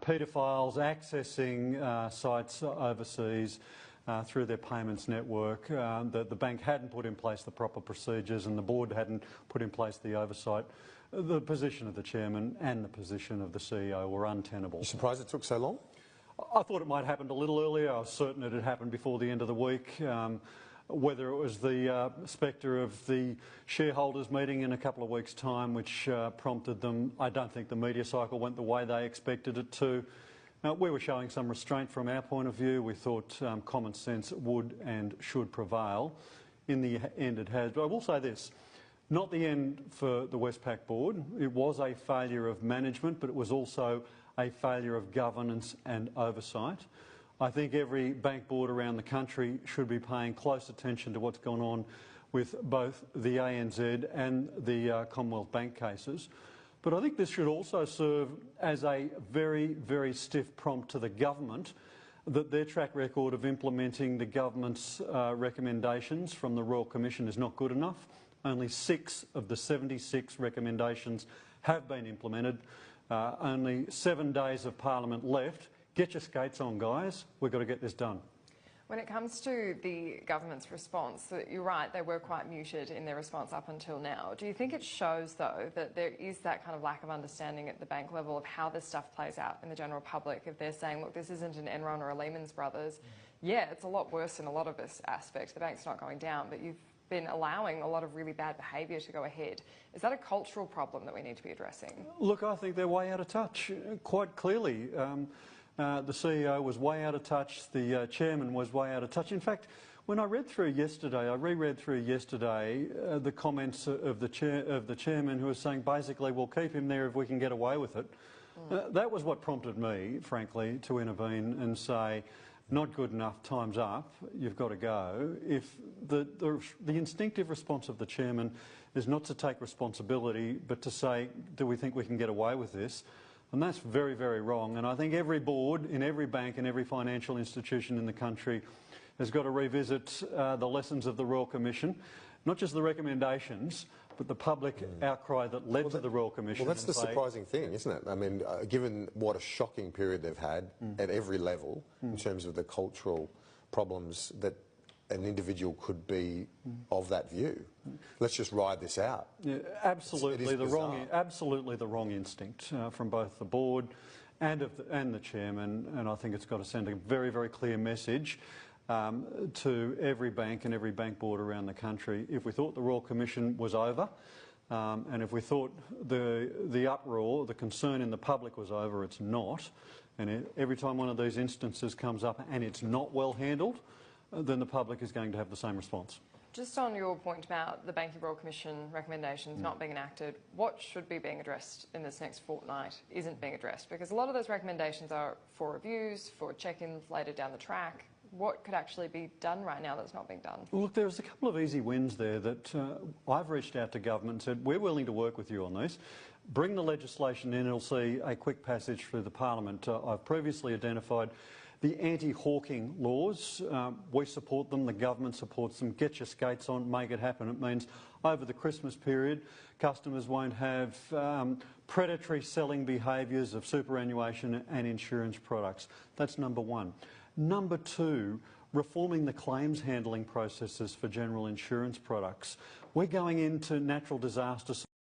paedophiles accessing sites overseas through their payments network, that the bank hadn't put in place the proper procedures and the board hadn't put in place the oversight. The position of the chairman and the position of the CEO were untenable. You're surprised it took so long? I thought it might have happened a little earlier. I was certain it had happened before the end of the week. Whether it was the spectre of the shareholders meeting in a couple of weeks' time which prompted them, I don't think the media cycle went the way they expected it to. We were showing some restraint from our point of view. We thought common sense would and should prevail. In the end it has. But I will say this, not the end for the Westpac board. It was a failure of management, but it was also a failure of governance and oversight. I think every bank board around the country should be paying close attention to what's gone on with both the ANZ and the Commonwealth Bank cases. But I think this should also serve as a very, very stiff prompt to the government that their track record of implementing the government's recommendations from the Royal Commission is not good enough. Only 6 of the 76 recommendations have been implemented. Only 7 days of Parliament left. Get your skates on, guys. We've got to get this done. When it comes to the government's response, you're right, they were quite muted in their response up until now. Do you think it shows, though, that there is that kind of lack of understanding at the bank level of how this stuff plays out in the general public? If they're saying, look, this isn't an Enron or a Lehman Brothers, yeah, it's a lot worse in a lot of this aspect. The bank's not going down, but you've been allowing a lot of really bad behaviour to go ahead. Is that a cultural problem that we need to be addressing? Look, I think they're way out of touch, quite clearly. The CEO was way out of touch, the chairman was way out of touch. In fact, when I reread through yesterday the comments of the chairman who was saying basically we'll keep him there if we can get away with it. That was what prompted me, frankly, to intervene and say, not good enough, time's up, you've got to go. If the instinctive response of the chairman is not to take responsibility but to say, do we think we can get away with this? And that's very, very wrong. And I think every board in every bank and every financial institution in the country has got to revisit the lessons of the Royal Commission, not just the recommendations, but the public outcry that led to the Royal Commission. Well, that's the surprising thing, isn't it? I mean, given what a shocking period they've had at every level in terms of the cultural problems that an individual could be of that view. Let's just ride this out. Yeah, absolutely the wrong instinct from both the board and the chairman, and I think it's got to send a very, very clear message to every bank and every bank board around the country. If we thought the Royal Commission was over, and if we thought the uproar, the concern in the public was over, it's not. And every time one of these instances comes up and it's not well handled, then the public is going to have the same response. Just on your point about the Banking Royal Commission recommendations not being enacted, what should be being addressed in this next fortnight isn't being addressed? Because a lot of those recommendations are for reviews, for check-ins later down the track. What could actually be done right now that's not being done? Well, look, there's a couple of easy wins there that I've reached out to government and said, we're willing to work with you on this. Bring the legislation in, it'll see a quick passage through the Parliament. I've previously identified the anti-hawking laws. We support them, the government supports them. Get your skates on, make it happen. It means over the Christmas period, customers won't have predatory selling behaviours of superannuation and insurance products. That's number one. Number two, reforming the claims handling processes for general insurance products. We're going into natural disaster